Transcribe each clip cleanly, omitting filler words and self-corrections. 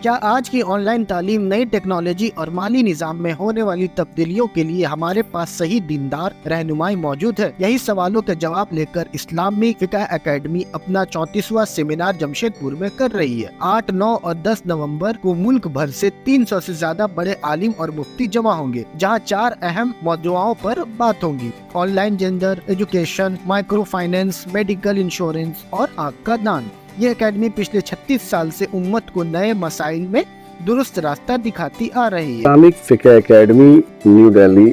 کیا آج کی آن لائن تعلیم نئی ٹیکنالوجی اور مالی نظام میں ہونے والی تبدیلیوں کے لیے ہمارے پاس صحیح دیندار رہنمائی موجود ہے؟ یہی سوالوں کے جواب لے کر اسلامی فقہ اکیڈمی اپنا 34واں سیمینار جمشید پور میں کر رہی ہے۔ 8، 9 اور 10 نومبر کو ملک بھر سے 300 سے زیادہ بڑے عالم اور مفتی جمع ہوں گے، جہاں 4 اہم موضوعوں پر بات ہوگی: on line gender, education, micro finance, medical insurance اور آنکھ کا دان۔ یہ اکیڈمی پچھلے 36 سال سے امت کو نئے مسائل میں درست راستہ دکھاتی آ رہی ہے۔ اسلامک فقہ اکیڈمی نیو دہلی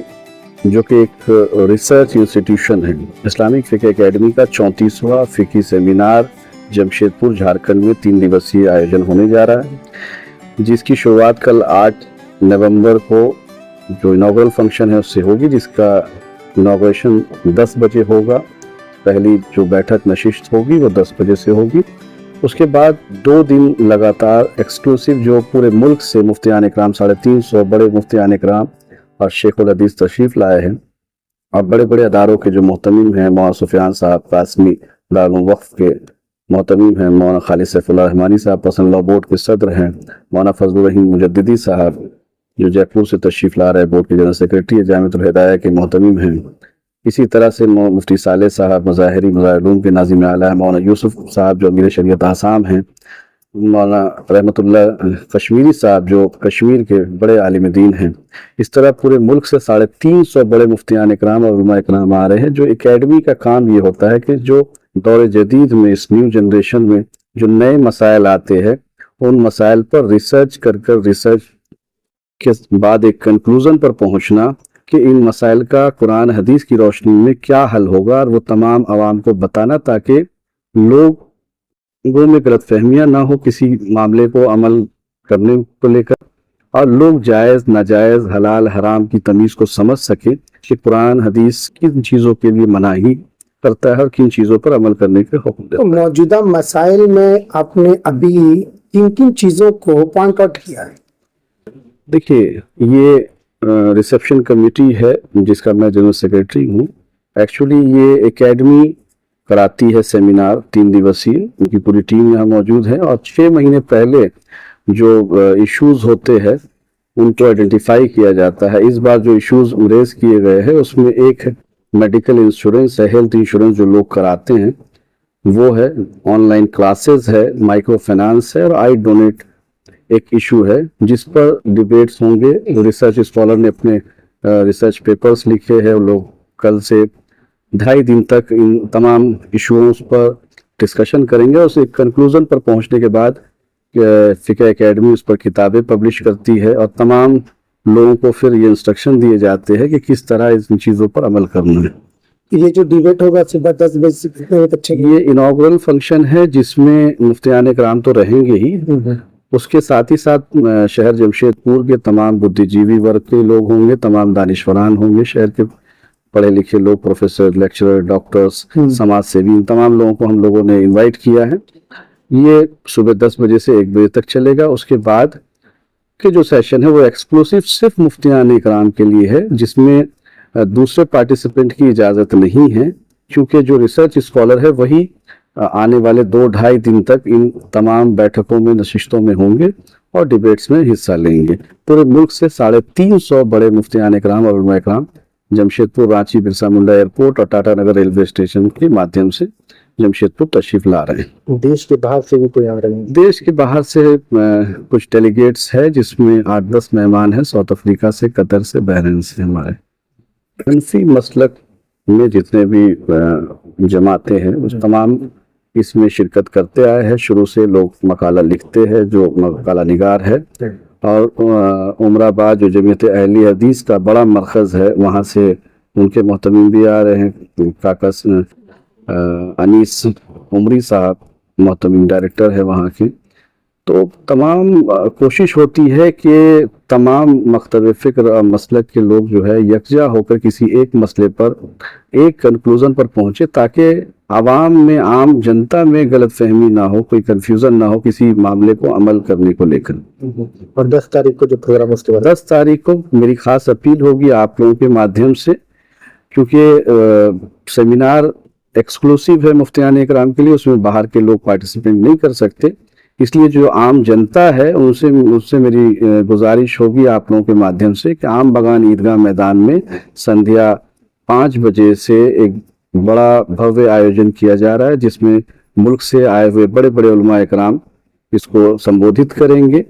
جو کہ ایک ریسرچ انسٹیٹیوشن ہے، اسلامک فقہ اکیڈمی کا 34واں فقہی سیمینار جمشید پور جھارکھنڈ میں 3 دیوسیہ آیوجن ہونے جا رہا ہے، جس کی شروعات کل 8 نومبر کو جو انوگرل فنکشن ہے اس سے ہوگی، جس کا انوگریشن 10 بجے ہوگا۔ پہلی جو بیٹھک نشست ہوگی وہ 10 بجے سے ہوگی۔ اس کے بعد 2 دن لگاتار ایکسکلوسیو جو پورے ملک سے مفتیان اکرام 350 بڑے مفتیان اکرام اور شیخ الحدیث تشریف لائے ہیں، اور بڑے بڑے اداروں کے جو محتمم ہیں، مولانا سفیان صاحب قاسمی دارالعلوم وقف کے محتمم ہیں، مولانا خالد سیف اللہ رحمانی صاحب پرسنل لاء بورڈ کے صدر ہیں، مولانا فضل الرحیم مجددی صاحب جو جے پور سے تشریف لا رہے بورڈ کے جنرل سیکریٹری جامعۃ الہدایہ کے محتمم ہیں۔ اسی طرح سے مفتی صالح صاحب مظاہری مظاہر علوم کے ناظم اعلیٰ، مولانا یوسف صاحب جو امیر شریعت آسام ہیں، مولانا رحمت اللہ کشمیری صاحب جو کشمیر کے بڑے عالم دین ہیں۔ اس طرح پورے ملک سے 350 بڑے مفتیان اکرام اور علماء اکرام آ رہے ہیں۔ جو اکیڈمی کا کام یہ ہوتا ہے کہ جو دور جدید میں اس نیو جنریشن میں جو نئے مسائل آتے ہیں ان مسائل پر ریسرچ ریسرچ کے بعد ایک کنکلوژن پر پہنچنا کہ ان مسائل کا قرآن حدیث کی روشنی میں کیا حل ہوگا، اور وہ تمام عوام کو بتانا تاکہ لوگوں میں غلط فہمیاں نہ ہو کسی معاملے کو عمل کرنے کو لے کر، اور لوگ جائز ناجائز حلال حرام کی تمیز کو سمجھ سکیں کہ قرآن حدیث کن چیزوں کے لیے مناہی کرتا ہے اور کن چیزوں پر عمل کرنے کے حکم دیتا ہے۔ موجودہ مسائل میں آپ نے ابھی کن چیزوں کو پوائنٹ آؤٹ کیا ہے؟ دیکھیے، یہ ریسیپشن کمیٹی ہے جس کا میں جنرل سیکریٹری ہوں۔ ایکچولی یہ اکیڈمی کراتی ہے سیمینار 3 دیوسیہ، ان کی پوری ٹیم یہاں موجود ہے، اور 6 مہینے پہلے جو ایشوز ہوتے ہیں ان کو آئیڈینٹیفائی کیا جاتا ہے۔ اس بار جو ایشوز ریز کیے گئے ہیں اس میں ایک میڈیکل انشورنس ہے، ہیلتھ انشورنس جو لوگ کراتے ہیں وہ ہے، آن لائن کلاسز ہے، مائکرو فائنانس ہے، اور آئی ڈونیٹ ایک ایشو ہے جس پر ڈیبیٹس ہوں گے۔ ریسرچ اسکالر نے اپنے ریسرچ پیپرز لکھے ہیں، وہ لوگ کل سے 2.5 دن تک ان تمام ایشوز پر ڈسکشن کریں گے، اور اس ایک کنکلوژن پر پہنچنے کے بعد فقہ اکیڈمی اس پر کتابیں پبلش کرتی ہے، اور تمام لوگوں کو پھر یہ انسٹرکشن دیے جاتے ہیں کہ کس طرح ان چیزوں پر عمل کرنا ہے۔ یہ جو ڈیبیٹ ہوگا صبح 10 بجے سے کتنے بجے تک؟ یہ انوگرل فنکشن ہے جس میں مفتیان اکرام تو رہیں گے ہی، اس کے ساتھ ہی ساتھ شہر جمشید پور کے تمام بدھی جیوی ورگ کے لوگ ہوں گے، تمام دانشوران ہوں گے، شہر کے پڑھے لکھے لوگ، پروفیسر، لیکچرر، ڈاکٹرز، سماج سیوی، تمام لوگوں کو ہم لوگوں نے انوائٹ کیا ہے۔ یہ صبح 10 بجے سے 1 بجے تک چلے گا۔ اس کے بعد کے جو سیشن ہے وہ ایکسکلوسیو صرف مفتیان اکرام کے لیے ہے، جس میں دوسرے پارٹیسپینٹ کی اجازت نہیں ہے، کیونکہ جو ریسرچ اسکالر ہے وہی آنے والے 2-2.5 دن تک ان تمام بیٹھکوں میں نشستوں میں ہوں گے اور ڈیبیٹس میں حصہ لیں گے۔ پورے ملک سے 350 بڑے مفتیان اکرام اور علماء اکرام جمشید پور، رانچی، برسا منڈا ایئرپورٹ اور ٹاٹا نگر ریلوے اسٹیشن کے مادھیم سے جمشید پور تشریف لا رہے ہیں۔ دیش کے باہر سے بھی کوئی آ رہے ہیں؟ دیش کے باہر سے کچھ ڈیلیگیٹس ہے، جس میں 8-10 مہمان ہیں، ساؤتھ افریقہ سے، قطر سے، بحرین سے۔ ہمارے حنفی مسلک میں جتنے بھی جماعتیں ہیں وہ تمام اس میں شرکت کرتے آئے ہیں۔ شروع سے لوگ مقالہ لکھتے ہیں، جو مقالہ نگار ہے، اور عمر آباد جو جمعیت اہل حدیث کا بڑا مرکز ہے وہاں سے ان کے محتمم بھی آ رہے ہیں۔ کاکس انیس عمری صاحب محتمم ڈائریکٹر ہے وہاں کے۔ تو تمام کوشش ہوتی ہے کہ تمام مکتب فکر اور مسلک کے لوگ جو ہے یکجا ہو کر کسی ایک مسئلے پر ایک کنکلوژن پر پہنچے، تاکہ عوام میں، عام جنتا میں غلط فہمی نہ ہو، کوئی کنفیوژن نہ ہو کسی معاملے کو عمل کرنے کو لے کر۔ اور 10 تاریخ کو جو پروگرام اس کے بعد 10 تاریخ کو میری خاص اپیل ہوگی آپ لوگوں کے مادھیم سے، کیونکہ سیمینار ایکسکلوسیو ہے مفتیان اکرام کے لیے، اس میں باہر کے لوگ پارٹیسپینٹ نہیں کر سکتے، اس لیے جو عام جنتا ہے ان سے میری گزارش ہوگی آپ لوگوں کے مادھیم سے کہ عام بغان عیدگاہ میدان میں سندھیا 5 بجے سے ایک بڑا بھویہ آیوجن کیا جا رہا ہے، جس میں ملک سے آئے ہوئے بڑے بڑے علماء اکرام اس کو سمبودھت کریں گے،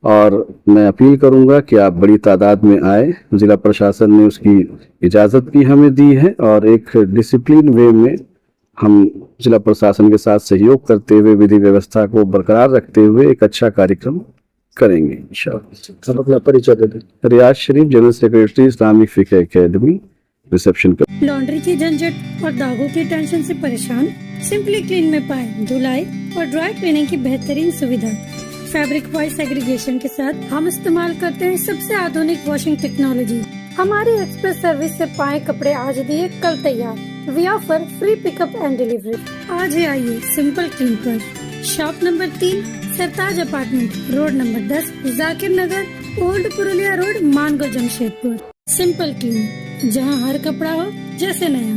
اور میں اپیل کروں گا کہ آپ بڑی تعداد میں آئے۔ ضلع پرشاسن نے اس کی اجازت بھی ہمیں دی ہے، اور ایک ڈسپلن وے میں ہم ضلع پرشاسن کے ساتھ سہیوگ کرتے ہوئے ودھی ویوستھا کو برقرار رکھتے ہوئے ایک اچھا کاریکرم کریں گے انشاءاللہ۔ آپ اپنا پریچے دے دیں۔ ریاض شریف، جنرل سیکریٹری اسلامک فقہ اکیڈمی، ریسیپشن کا۔ لانڈری کی جھنجھٹ اور داغوں کی ٹینشن سے پریشان؟ سمپلی کلین میں پائیں دھلائی اور ڈرائی کلیننگ کی بہترین سویدھا۔ فیبرک وائس ایگریگیشن کے ساتھ ہم استعمال کرتے ہیں سب سے آدھونک واشنگ ٹیکنالوجی۔ ہماری ایکسپریس سروس سے پائیں کپڑے آج دیے کل تیار۔ We offer free pick up and delivery. آج ہی آئیے سمپل کلین پر۔ Shop number 3، Sartaj apartment, road number 10، Zakir Nagar, old Purulia road, Mango, Jamshed پور۔ سمپل کلین، جہاں ہر کپڑا ہو جیسے نیا۔